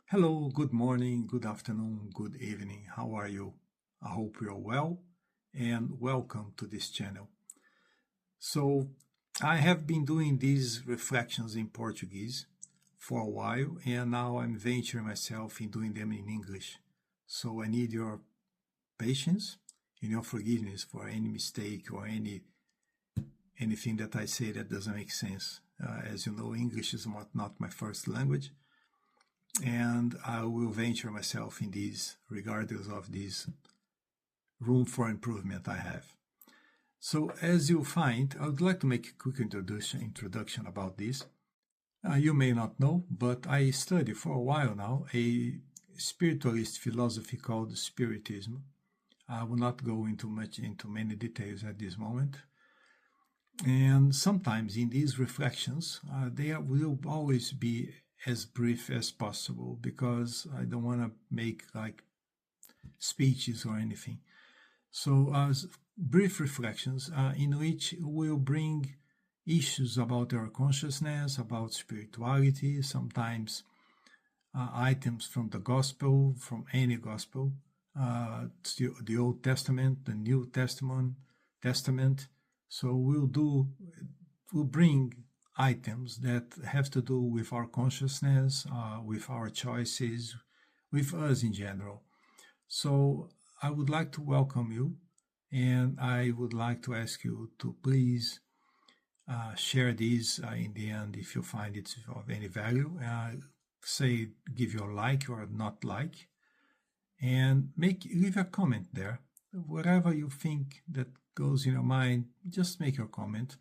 Hello, good morning, good afternoon, good evening. How are you? I hope you're well and welcome to this channel. So, I have been doing these reflections in Portuguese for a while and now I'm venturing myself in doing them in English. So, I need your patience and your forgiveness for any mistake or anything that I say that doesn't make sense. As you know, English is not my first language. And I will venture myself in these regardless of this room for improvement I have. So as you'll find, I would like to make a quick introduction about this. You may not know, but I study for a while now a spiritualist philosophy called Spiritism. I will not go into many details at this moment. And sometimes in these reflections, they will always be as brief as possible because I don't want to make like speeches or anything. So brief reflections in which we'll bring issues about our consciousness, about spirituality, sometimes items from the gospel, from any gospel, the Old Testament, the New Testament. So we'll bring items that have to do with our consciousness, with our choices, with us in general. So I would like to welcome you, and I would like to ask you to please share this in the end if you find it of any value. Say, give your like or not like, and leave a comment there. Whatever you think that goes in your mind, just make your comment.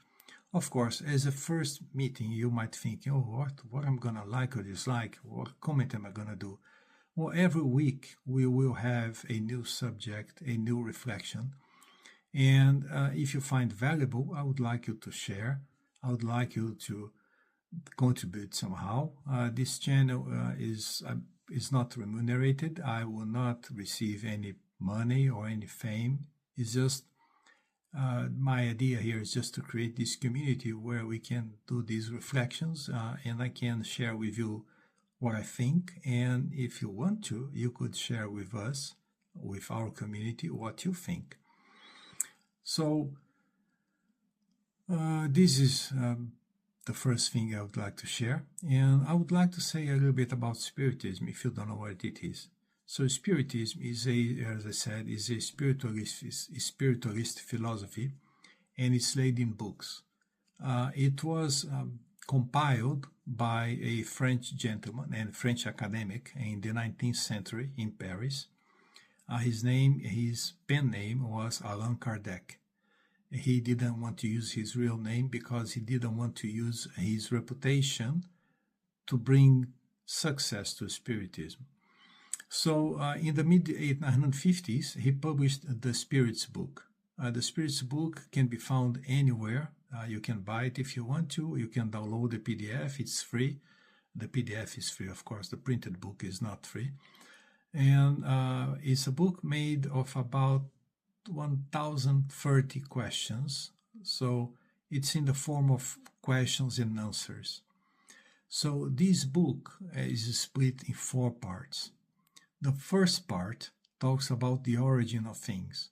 Of course, as a first meeting, you might think, oh, what I'm going to like or dislike, what comment am I going to do? Well, every week we will have a new subject, a new reflection. And if you find valuable, I would like you to share. I would like you to contribute somehow. This channel is not remunerated. I will not receive any money or any fame. It's just my idea here is just to create this community where we can do these reflections and I can share with you what I think. And if you want to, you could share with us, with our community, what you think. So this is the first thing I would like to share. And I would like to say a little bit about Spiritism, if you don't know what it is. So Spiritism is as I said, is a spiritualist philosophy, and it's laid in books. It was compiled by a French gentleman and French academic in the 19th century in Paris. His pen name was Allan Kardec. He didn't want to use his real name because he didn't want to use his reputation to bring success to Spiritism. So in the mid-1950s, he published the Spirits book. The Spirits book can be found anywhere. You can buy it if you want to. You can download the PDF. It's free. The PDF is free, of course. The printed book is not free. And it's a book made of about 1,030 questions. So it's in the form of questions and answers. So this book is split in 4 parts. The first part talks about the origin of things,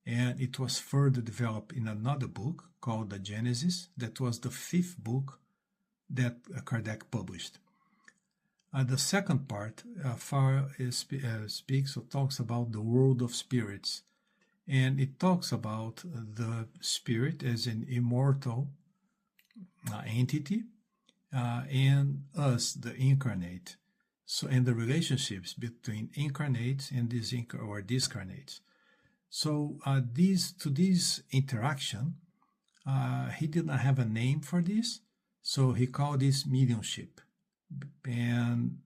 and it was further developed in another book called the Genesis. That was the 5th book that Kardec published. The second part speaks or talks about the world of spirits, and it talks about the spirit as an immortal entity and us, the incarnate. So, and the relationships between incarnates and discarnates. So, this interaction, he did not have a name for this, so he called this mediumship. And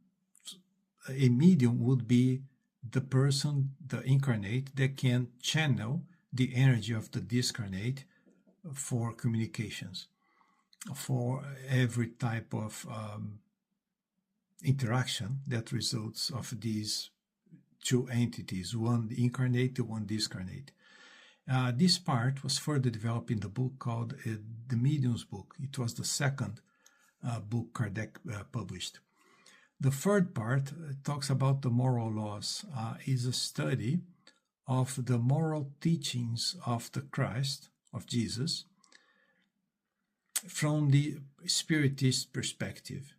a medium would be the person, the incarnate, that can channel the energy of the discarnate for communications, for every type of interaction that results of these 2 entities, one incarnate, one discarnate. This part was further developed in the book called The Medium's Book. It was the second book Kardec published. The third part talks about the moral laws, is a study of the moral teachings of the Christ, of Jesus, from the Spiritist perspective.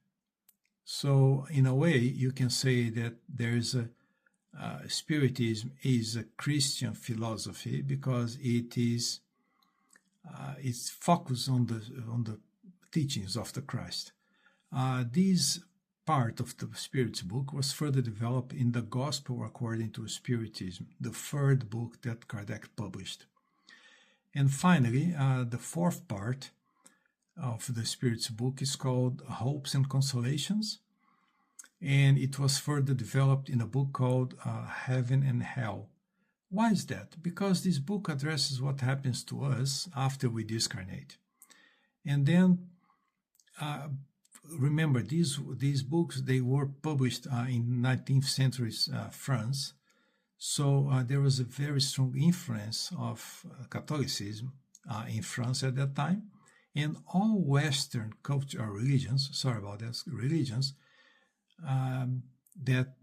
So, in a way, you can say that there is Spiritism is a Christian philosophy because it's focused on the teachings of the Christ. This part of the Spirit's book was further developed in the Gospel According to Spiritism, the third book that Kardec published. And finally, the fourth part of the Spirit's book is called Hopes and Consolations, and it was further developed in a book called Heaven and Hell. Why is that? Because this book addresses what happens to us after we discarnate. And then, remember, these books, they were published in 19th century France, so there was a very strong influence of Catholicism in France at that time, and all Western culture religions, religions, that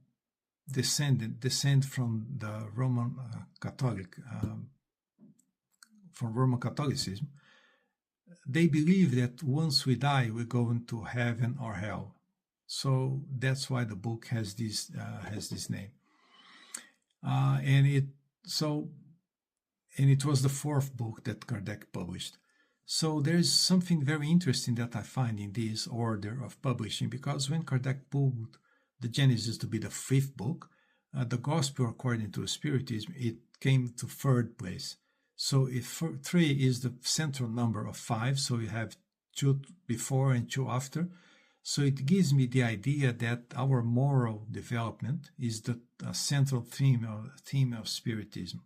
descend from the Roman from Roman Catholicism, they believe that once we die, we go into heaven or hell. So that's why the book has this name, and it was the fourth book that Kardec published. So there's something very interesting that I find in this order of publishing, because when Kardec pulled the Genesis to be the fifth book, the Gospel According to Spiritism, it came to third place. So if 3 is the central number of 5, so you have 2 before and 2 after. So it gives me the idea that our moral development is the central theme of Spiritism.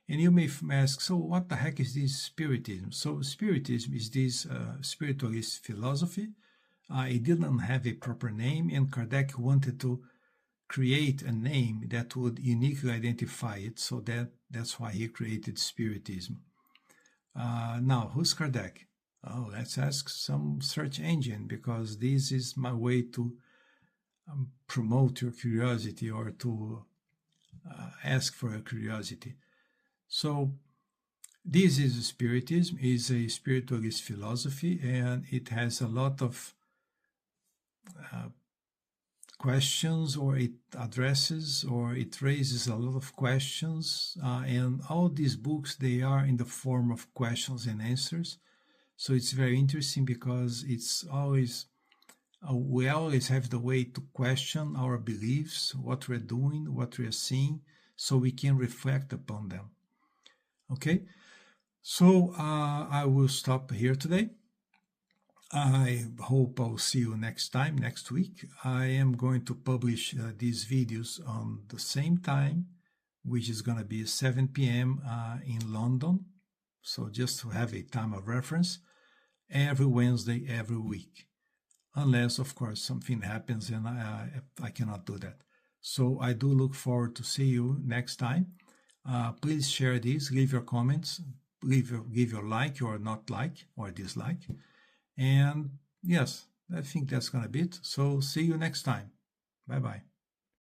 And you may ask, so what the heck is this Spiritism? So Spiritism is this spiritualist philosophy. It didn't have a proper name, and Kardec wanted to create a name that would uniquely identify it, so that's why he created Spiritism. Now, who's Kardec? Oh, let's ask some search engine, because this is my way to promote your curiosity, or to ask for a curiosity. So this is Spiritism, is a spiritualist philosophy, and it has a lot of questions, or it addresses, or it raises a lot of questions, and all these books, they are in the form of questions and answers. So it's very interesting, because it's always we always have the way to question our beliefs, what we're doing, what we're seeing, so we can reflect upon them. Okay, so I will stop here today. I hope I'll see you next week. I am going to publish these videos on the same time, which is going to be 7 p.m. In London. So just to have a time of reference, every Wednesday, every week. Unless, of course, something happens and I cannot do that. So I do look forward to see you next time. Please share this, leave your comments, give your like or not like or dislike. And yes, I think that's going to be it. So see you next time. Bye-bye.